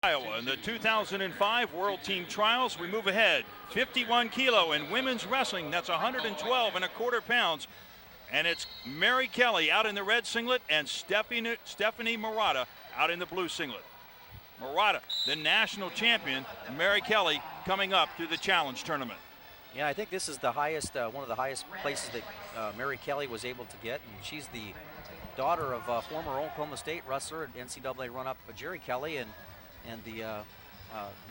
Iowa in the 2005 World Team Trials. We move ahead. 51 kilo in women's wrestling. That's 112.25 pounds. And it's Mary Kelly out in the red singlet and Stephanie Murata out in the blue singlet. Murata, the national champion. Mary Kelly coming up through the challenge tournament. Yeah, I think this is the highest, one of the highest places that Mary Kelly was able to get. And she's the daughter of former Oklahoma State wrestler and NCAA run-up Jerry Kelly and the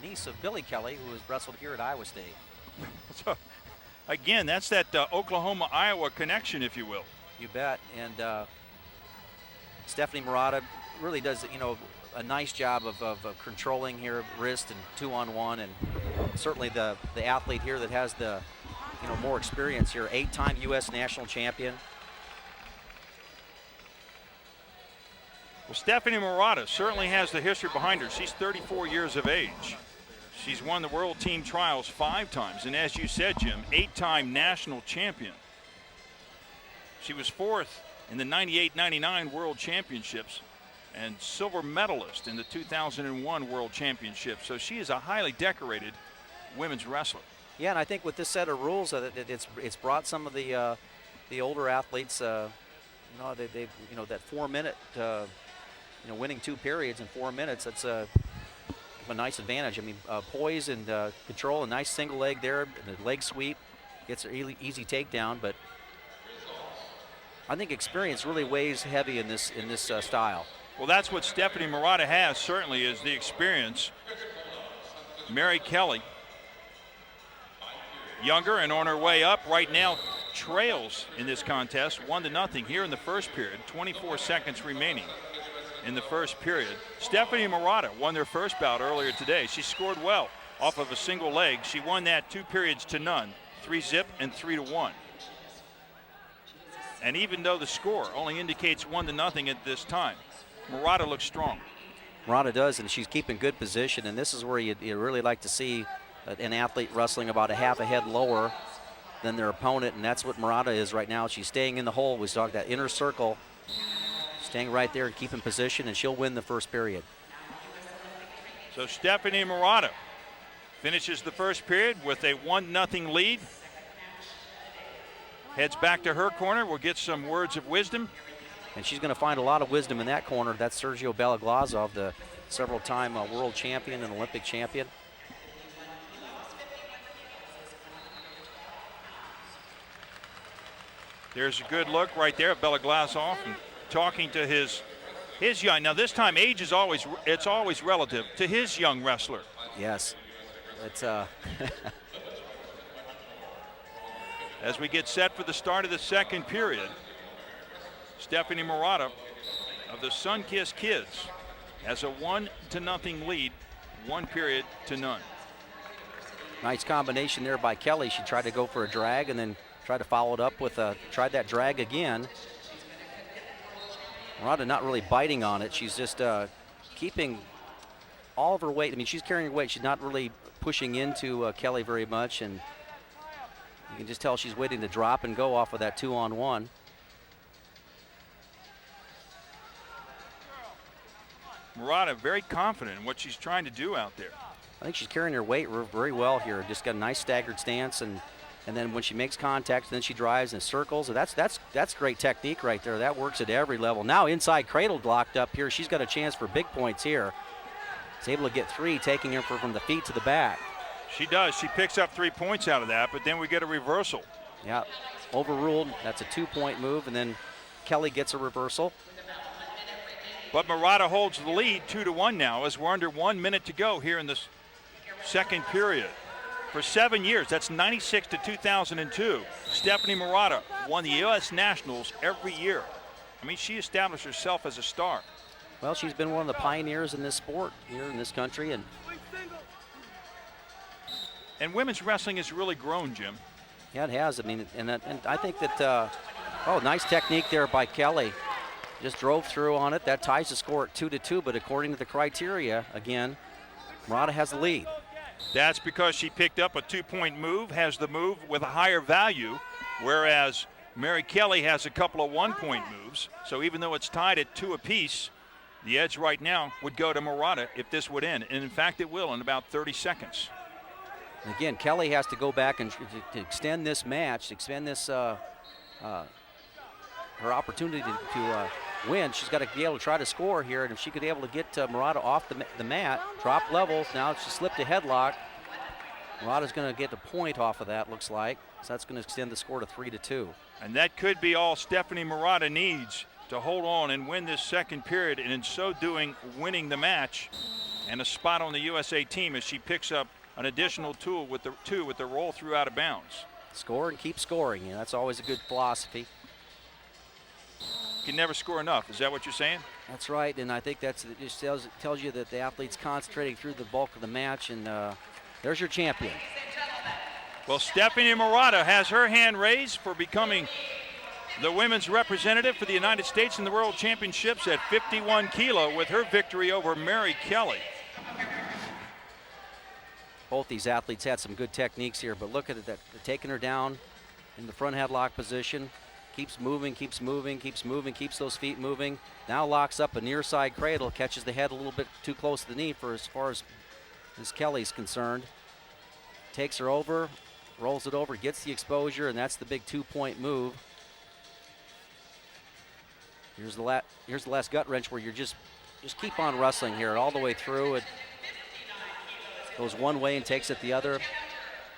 niece of Billy Kelly, who has wrestled here at Iowa State. So, again, that's that Oklahoma-Iowa connection, if you will. You bet. And Stephanie Murata really does, a nice job of controlling here, wrist and 2-on-1, and certainly the athlete here that has the, more experience here. 8-time U.S. national champion. Well, Stephanie Murata certainly has the history behind her. She's 34 years of age. She's won the World Team Trials 5 times, and as you said, Jim, 8-time national champion. She was 4th in the 98-99 World Championships and silver medalist in the 2001 World Championship. So she is a highly decorated women's wrestler. Yeah, and I think with this set of rules, it's brought some of the older athletes, that 4-minute. Winning 2 periods in 4 minutes, that's a nice advantage. I mean, poise and control, a nice single leg there, and the leg sweep gets an easy takedown. But I think experience really weighs heavy in this style. Well, that's what Stephanie Murata has, certainly, is the experience. Mary Kelly, younger and on her way up right now, trails in this contest 1-0 here in the first period. 24 seconds remaining in the first period. Stephanie Murata won their first bout earlier today. She scored well off of a single leg. She won that 2 periods to none, 3-0 and 3-1. And even though the score only indicates 1-0 at this time, Murata looks strong. Murata does, and she's keeping good position, and this is where you really like to see an athlete wrestling about a half a head lower than their opponent, and that's what Murata is right now. She's staying in the hole. We talked that inner circle, staying right there and keeping position, and she'll win the first period. So Stephanie Murata finishes the first period with a 1-0 lead. Heads back to her corner. We'll get some words of wisdom. And she's going to find a lot of wisdom in that corner. That's Sergio BELOGLAZOV, the several-time world champion and Olympic champion. There's a good look right there of BELOGLAZOV and talking to his young. Now this time age is always relative to his young wrestler. Yes, it's As we get set for the start of the second period, Stephanie Murata of the SUNKIST kids has a 1-0 lead, 1 period to none. Nice combination there by Kelly. She tried to go for a drag and then tried to follow it up with tried that drag again. Murata not really biting on it. She's just keeping all of her weight. I mean, she's carrying her weight. She's not really pushing into Kelly very much, and you can just tell she's waiting to drop and go off of that 2-on-1. Murata very confident in what she's trying to do out there. I think she's carrying her weight very well here. Just got a nice staggered stance, and then when she makes contact, then she drives and circles. That's great technique right there. That works at every level. Now inside cradle locked up here. She's got a chance for big points here. She's able to get 3, taking her from the feet to the back. She does. She picks up 3 points out of that, but then we get a reversal. Yeah, overruled. That's a 2-point move, and then Kelly gets a reversal. But Murata holds the lead 2-1 now as we're under 1 minute to go here in this second period. For 7 years, that's 96 to 2002, Stephanie Murata won the U.S. Nationals every year. I mean, she established herself as a star. Well, she's been one of the pioneers in this sport here in this country. And women's wrestling has really grown, Jim. Yeah, it has. I mean, and I think that, nice technique there by Kelly. Just drove through on it. That ties the score at 2-2, but according to the criteria, again, Murata has the lead. That's because she picked up a 2-point move, has the move with a higher value, whereas Mary Kelly has a couple of 1-point moves. So even though it's tied at 2 apiece, The edge right now would go to Murata if this would end, and in fact it will in about 30 seconds. And again, Kelly has to go back and to extend this match, extend this her opportunity to win. She's got to be able to try to score here, and if she could be able to get Murata off the mat, drop levels. Now she slipped a headlock. Murata's going to get a point off of that, looks like. So that's going to extend the score to 3-2. And that could be all Stephanie Murata needs to hold on and win this second period, and in so doing, winning the match and a spot on the USA team as she picks up an additional two with the roll through out of bounds. Score and keep scoring. Yeah, that's always a good philosophy. You can never score enough. Is that what you're saying? That's right, and I think it just tells you that the athlete's concentrating through the bulk of the match, and there's your champion. Well, Stephanie Murata has her hand raised for becoming the women's representative for the United States in the World Championships at 51 kilo with her victory over Mary Kelly. Both these athletes had some good techniques here, but look at it, they're taking her down in the front headlock position. Keeps moving, keeps moving, keeps moving, keeps those feet moving. Now locks up a near side cradle, catches the head a little bit too close to the knee for as far as Kelly's concerned. Takes her over, rolls it over, gets the exposure, and that's the big 2-point move. Here's the last gut wrench where you're just keep on wrestling here all the way through. It goes one way and takes it the other.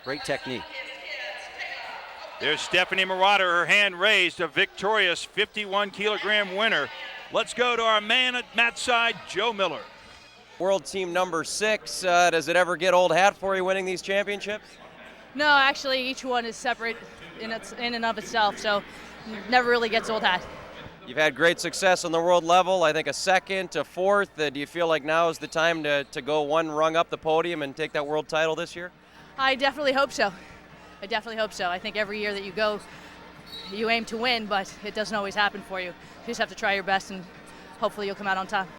Great technique. There's Stephanie Murata, her hand raised, a victorious 51-kilogram winner. Let's go to our man at mat side, Joe Miller. World team number 6. Does it ever get old hat for you winning these championships? No, actually, each one is separate in and of itself, so never really gets old hat. You've had great success on the world level. I think a second, a fourth. Do you feel like now is the time to go one rung up the podium and take that world title this year? I definitely hope so. I definitely hope so. I think every year that you go, you aim to win, but it doesn't always happen for you. You just have to try your best, and hopefully you'll come out on top.